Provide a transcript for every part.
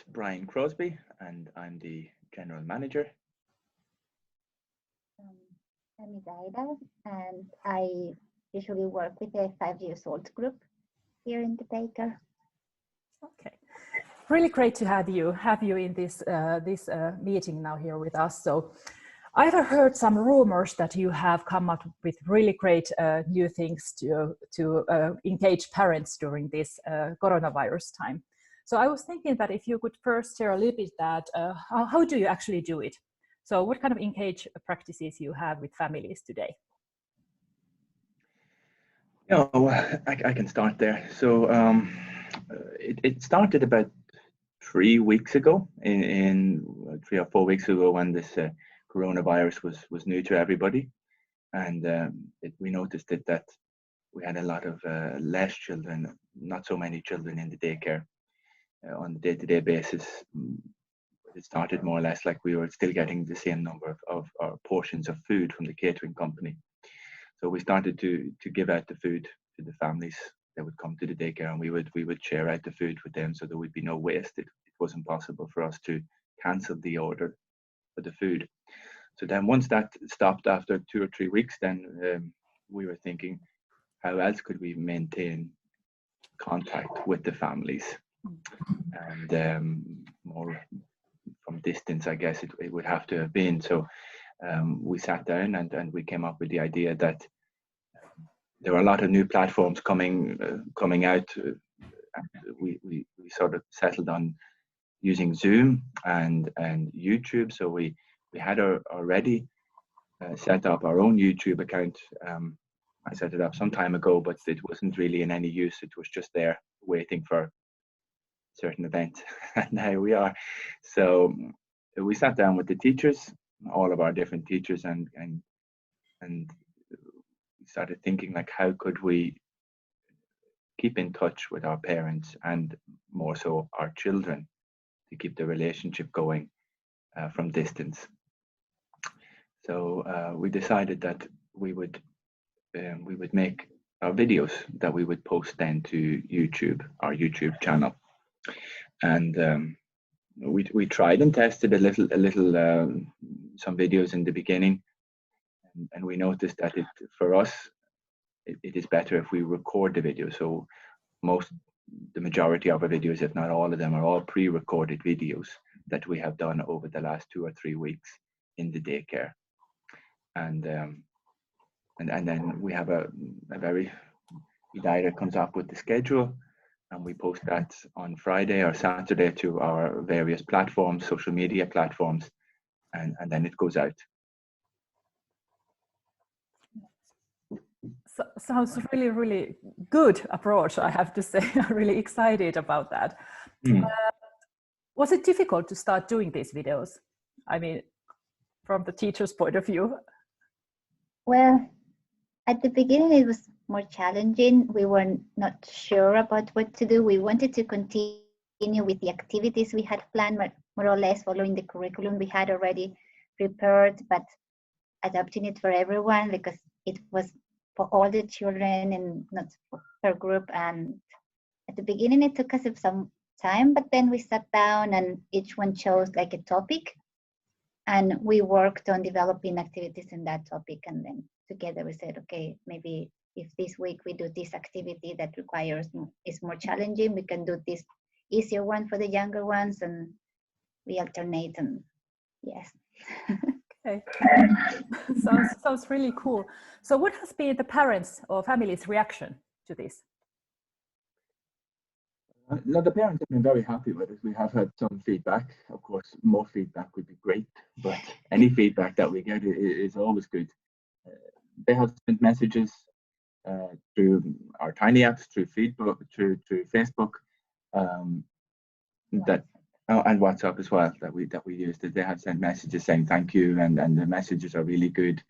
is Brian Crosby, and I'm the General Manager. I'm Idaida, and I usually work with a 5 years old group here in the daycare. Okay, really great to have you in this meeting now here with us. So I've heard some rumors that you have come up with really great new things to engage parents during this coronavirus time. So I was thinking that if you could first share a little bit that how do you actually do it? So what kind of engage practices you have with families today? I can start there. So it started about 3 weeks ago, in 3 or 4 weeks ago, when this coronavirus was new to everybody, and we noticed that we had a lot of less children, not so many children in the daycare on the day-to-day basis. It started more or less like we were still getting the same number of portions of food from the catering company. So we started to give out the food to the families that would come to the daycare, and we would share out the food with them so there would be no waste. It wasn't possible for us to cancel the order for the food. So then once that stopped after 2 or 3 weeks, then we were thinking, how else could we maintain contact with the families? And more from distance, I guess it would have to have been. So we sat down and we came up with the idea that there were a lot of new platforms coming out. And we sort of settled on using Zoom and YouTube. So we had already set up our own YouTube account. I set it up some time ago, but it wasn't really in any use. It was just there waiting for a certain event. And now we are. So we sat down with the teachers, all of our different teachers, and started thinking, like, how could we keep in touch with our parents and more so our children to keep the relationship going from distance. So we decided that we would make our videos that we would post then to YouTube, our YouTube channel. And we tried and tested a little some videos in the beginning, and we noticed that for us it is better if we record the video. So the majority of our videos, if not all of them, are all pre-recorded videos that we have done over the last 2 or 3 weeks in the daycare. And then we have a very, Idaida comes up with the schedule, and we post that on Friday or Saturday to our various platforms, social media platforms, and then it goes out. So, sounds really, really good approach, I have to say. I'm really excited about that. Was it difficult to start doing these videos? I mean, from the teacher's point of view? Well, at the beginning it was more challenging. We were not sure about what to do. We wanted to continue with the activities we had planned, more or less following the curriculum we had already prepared, but adapting it for everyone because it was for all the children and not per group. And at the beginning it took us some time, but then we sat down and each one chose like a topic, and we worked on developing activities in that topic. And then together we said, okay, maybe if this week we do this activity that is more challenging, we can do this easier one for the younger ones, and we alternate. And yes. Okay. sounds really cool. So what has been the parents' or families' reaction to this? No, the parents have been very happy with it. We have had some feedback. Of course, more feedback would be great, but any feedback that we get is always good. They have sent messages through our Tiny apps, through Facebook, through Facebook, and WhatsApp as well, that we used. They have sent messages saying thank you, and the messages are really good.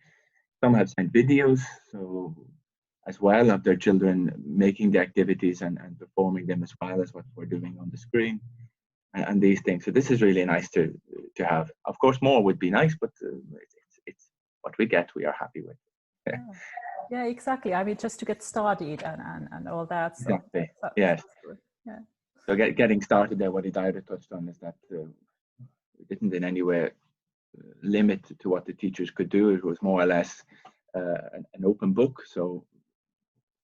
Some have sent videos, so as well, of their children making the activities and performing them as well as what we're doing on the screen, and these things. So this is really nice to have. Of course, more would be nice, but it's what we get, we are happy with. Yeah, exactly. I mean, just to get started and all that. So, exactly. Yes. Yeah. So getting started there, what Idaira touched on is that we didn't in any way limit to what the teachers could do. It was more or less an open book. So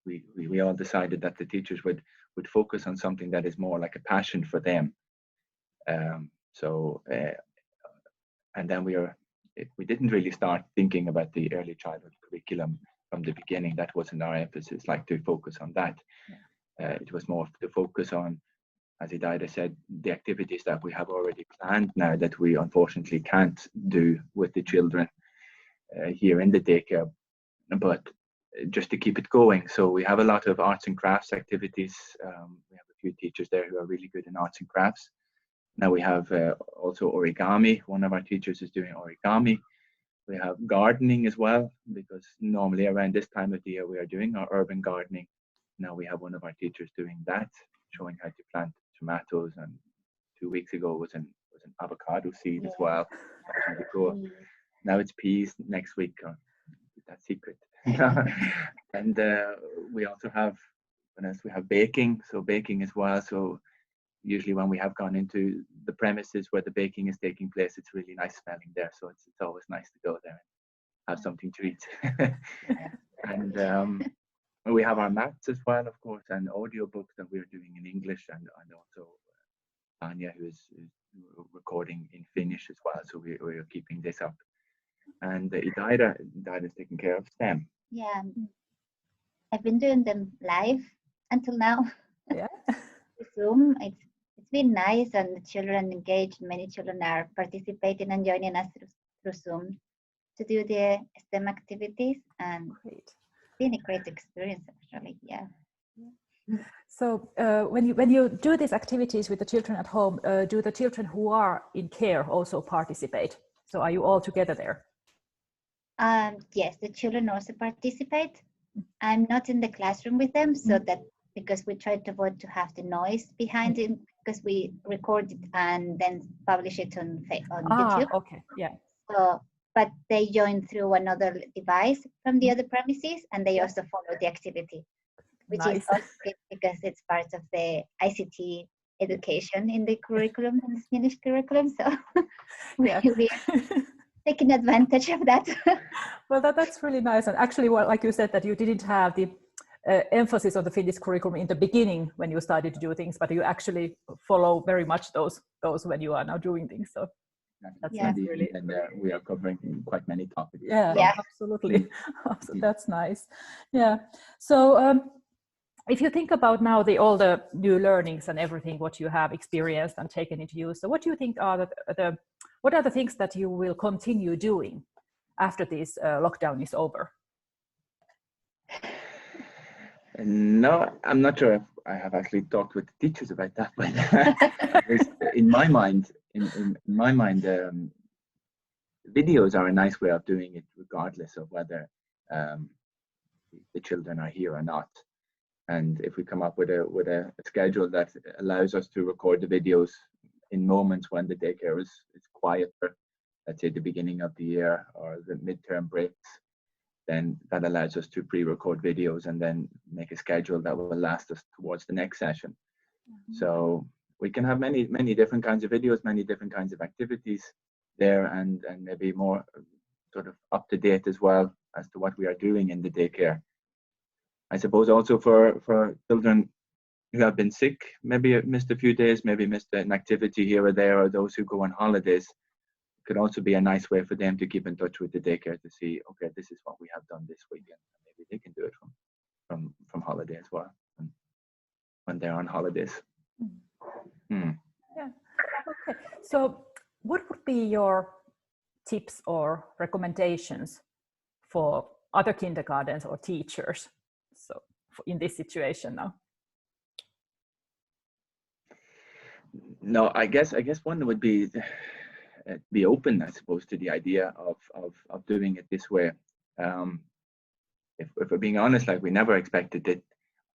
we all decided that the teachers would focus on something that is more like a passion for them. And then we didn't really start thinking about the early childhood curriculum from the beginning. That wasn't our emphasis, like to focus on that. It was more to focus on, as Idaira said, the activities that we have already planned now that we unfortunately can't do with the children here in the daycare, but just to keep it going. So we have a lot of arts and crafts activities. We have a few teachers there who are really good in arts and crafts. Now we have also origami. One of our teachers is doing origami. We have gardening as well, because normally around this time of the year we are doing our urban gardening. Now we have one of our teachers doing that, showing how to plant tomatoes, and 2 weeks ago was an avocado seed as well. That was really cool. Now it's peas next week. That's secret. And we also have, we have baking, so baking as well. So usually when we have gone into the premises where the baking is taking place, it's really nice smelling there. So it's always nice to go there and have something to eat. And we have our maths as well, of course, and audio books that we're doing in English, and also Anya, who is recording in Finnish as well. So we're keeping this up. And Idaira is taking care of STEM. Yeah, I've been doing them live until now. Yeah. Zoom, it's been nice, and the children engaged. Many children are participating and joining us through Zoom to do the STEM activities, and Great. it's been a great experience actually. Yeah. So when you do these activities with the children at home, do the children who are in care also participate? So are you all together there? Yes, the children also participate. I'm not in the classroom with them, so that because we try to avoid to have the noise behind it, because we record it and then publish it on YouTube. Okay, yeah. So, but they join through another device from the other premises, and they also follow the activity, which Nice. is also good because it's part of the ICT education in the curriculum, in the Finnish curriculum. So Yeah. we're taking advantage of that. Well, that's really nice. And actually, well, like you said, that you didn't have the emphasis on the Finnish curriculum in the beginning when you started to do things, but you actually follow very much those when you are now doing things. So that's really, and we are covering quite many topics. Yeah. Absolutely. That's nice. Yeah. So if you think about now all the new learnings and everything what you have experienced and taken into use, so what do you think are what are the things that you will continue doing after this lockdown is over? No, I'm not sure if I have actually talked with the teachers about that, but in my mind, videos are a nice way of doing it, regardless of whether the children are here or not. And if we come up with a schedule that allows us to record the videos in moments when the daycare is quieter, let's say the beginning of the year or the midterm breaks, then that allows us to pre-record videos and then make a schedule that will last us towards the next session. So we can have many different kinds of videos, many different kinds of activities there, and maybe more sort of up to date as well as to what we are doing in the daycare. I suppose also for children who have been sick, maybe missed a few days, maybe missed an activity here or there, or those who go on holidays, it could also be a nice way for them to keep in touch with the daycare to see, okay, this is what we have done this weekend. Maybe they can do it from holiday as well, when they're on holidays. Yeah. Okay. So what would be your tips or recommendations for other kindergartens or teachers? So in this situation now. No, I guess one would be open, I suppose, to the idea of doing it this way. If we're being honest, like, we never expected it,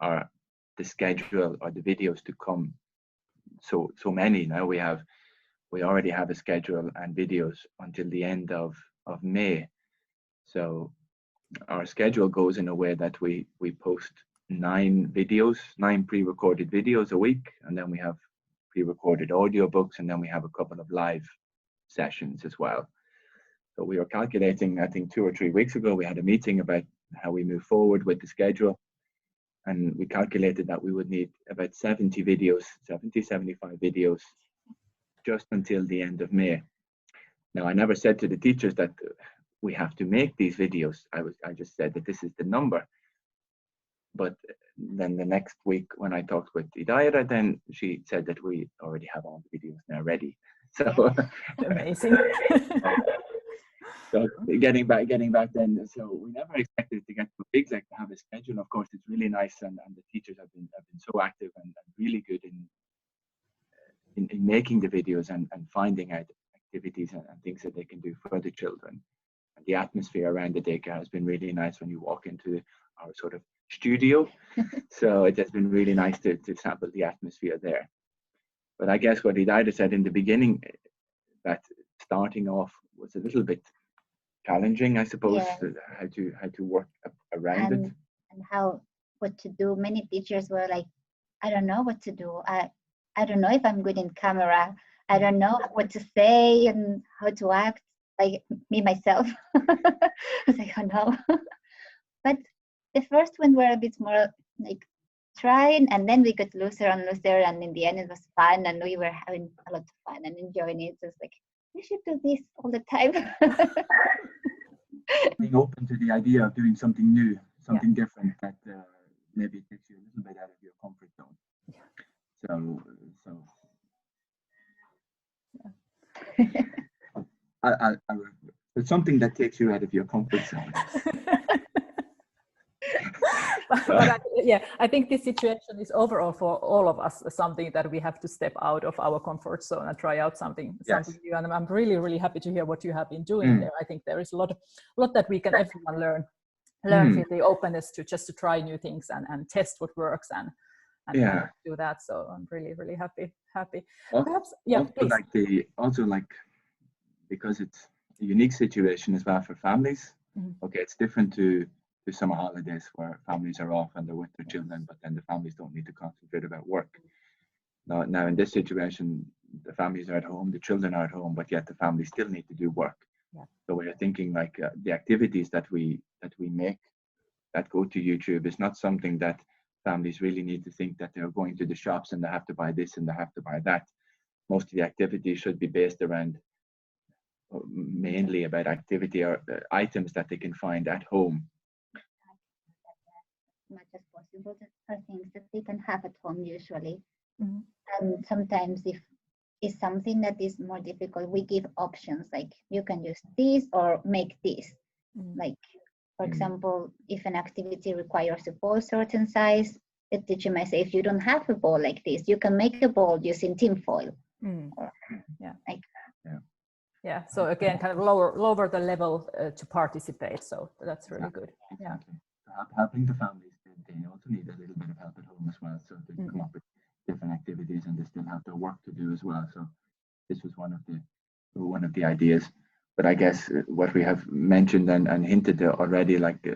or the schedule or the videos to come so many. Now we already have a schedule and videos until the end of May. So our schedule goes in a way that we post 9 videos, 9 pre-recorded videos a week, and then we have pre-recorded audiobooks, and then we have a couple of live sessions as well. So we were calculating, I think 2 or 3 weeks ago, we had a meeting about how we move forward with the schedule, and we calculated that we would need about 70 videos, 70, 75 videos just until the end of May. Now, I never said to the teachers that we have to make these videos. I just said that this is the number. But then the next week when I talked with Idaira, then she said that we already have all the videos now ready. So Amazing. So getting back then, so we never expected to get to big to have a schedule. Of course, it's really nice, and the teachers have been so active and really good in making the videos and finding out activities and things that they can do for the children. And the atmosphere around the daycare has been really nice when you walk into our sort of studio. So it has been really nice to sample the atmosphere there. But I guess what Idaira said in the beginning, that starting off was a little bit challenging, I suppose, how to work around it. And what to do. Many teachers were like, I don't know what to do. I don't know if I'm good in camera. I don't know what to say and how to act, like me myself. I was like, oh no. But the first one were a bit more like trying, and then we got looser and looser, and in the end it was fun, and we were having a lot of fun and enjoying it. So it's like, we should do this all the time. Being open to the idea of doing something new, something different that maybe takes you a little bit out of your comfort zone. It's something that takes you out of your comfort zone. I think this situation is overall for all of us something that we have to step out of our comfort zone and try out something new. And I'm really, really happy to hear what you have been doing there. I think there is a lot that we can everyone learn with the openness to try new things and test what works and do that. So I'm really, really happy. Perhaps, because it's a unique situation as well for families. Okay, it's different to summer holidays where families are off and they're with their children, but then the families don't need to concentrate about work. Now in this situation, the families are at home, the children are at home, but yet the families still need to do work. So we're thinking like the activities that we make that go to YouTube is not something that families really need to think that they're going to the shops and they have to buy this and they have to buy that. Most of the activities should be based around mainly about activity or items that they can find at home. As much as possible, are things that they can have at home usually. And sometimes if it's something that is more difficult, we give options like you can use this or make this. Like, for example, if an activity requires a ball certain size, the teacher might say, if you don't have a ball like this, you can make a ball using tinfoil. So again, kind of lower the level to participate. So that's really good. Exactly. Helping the families, they also need a little bit of help at home as well. So they come up with different activities and they still have their work to do as well. So this was one of the ideas. But I guess what we have mentioned and hinted already, like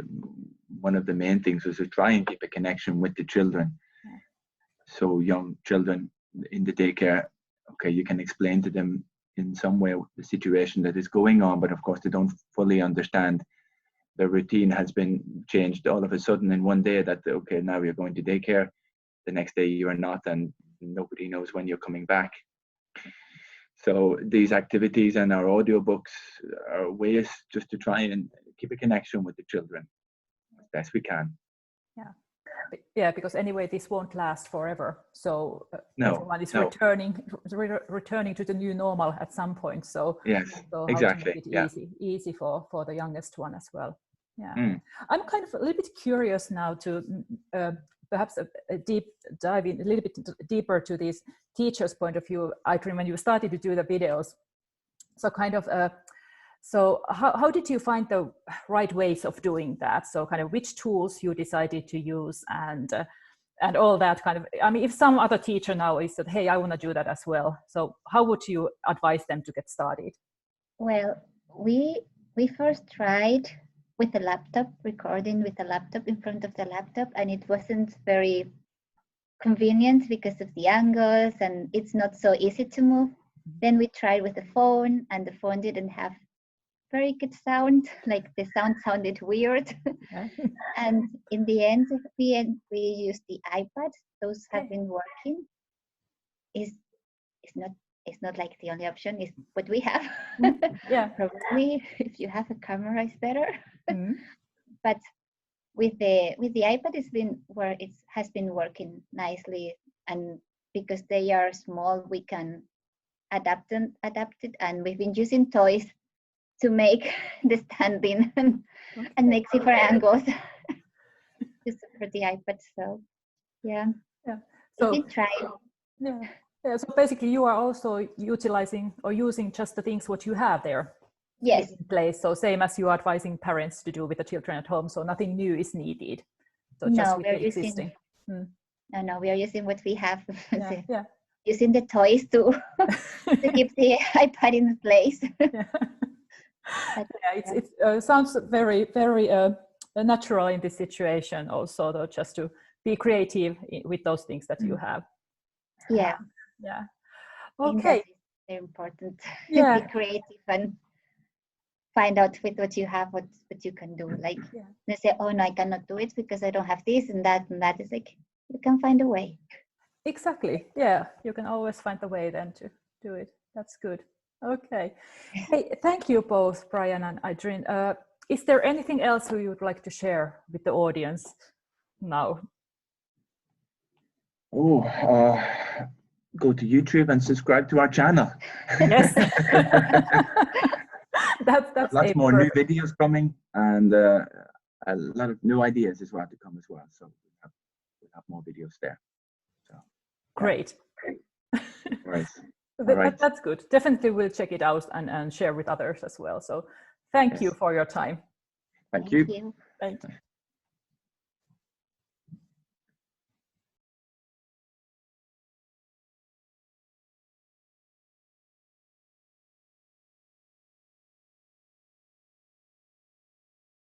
one of the main things was to try and keep a connection with the children. So young children in the daycare, okay, you can explain to them in some way the situation that is going on, but of course they don't fully understand. Their routine has been changed all of a sudden in one day that, okay, now you're going to daycare, the next day you are not, and nobody knows when you're coming back. So these activities and our audiobooks are ways just to try and keep a connection with the children as best we can. Yeah, because anyway, this won't last forever. So everyone is returning to the new normal at some point. So so exactly. How to make it easy for the youngest one as well. I'm kind of a little bit curious now to perhaps a deep dive in a little bit deeper to this teacher's point of view. I remember when you started to do the videos. So kind of, so how did you find the right ways of doing that? So kind of which tools you decided to use and all that kind of, I mean, if some other teacher now is that, hey, I want to do that as well. So how would you advise them to get started? Well, we first tried with a laptop, recording with a laptop in front of the laptop, and it wasn't very convenient because of the angles, and it's not so easy to move. Then we tried with the phone, and the phone didn't have very good sound, like the sound sounded weird. Yeah. And in the end, we used the iPad. Those have been working. It's not like the only option, is what we have. Yeah. Probably if you have a camera, it's better. Mhm. But with the iPad, it has been working nicely, and because they are small, we can adapt it, and we've been using toys to make the standing and make different angles just for the iPad. So yeah, Yeah. we've So been trying. yeah. Yeah. So basically, you are also utilizing or using just the things what you have there Yes. in place. So same as you are advising parents to do with the children at home. So nothing new is needed. So just No, with we're the existing. No, we are using what we have. Yeah. Yeah. Using the toys to keep the iPad in place. Yeah. Yeah, it sounds very, very natural in this situation also, though, just to be creative with those things that you have. Yeah. Yeah. I think Okay. that is very important. Yeah. Be creative and find out with what you have, what you can do. Like they say, oh no, I cannot do it because I don't have this and that and that. Is like, you can find a way. Exactly. Yeah. You can always find a way then to do it. That's good. Okay. Hey, thank you both, Brian and Adrian. Is there anything else you would like to share with the audience now? Oh, go to YouTube and subscribe to our channel. Yes. that's lots more new videos coming, and a lot of new ideas as well to come as well. So we'll have more videos there. So great. Right. That's good. Definitely we'll check it out and share with others as well. So thank you for your time. Thank you. Thank you.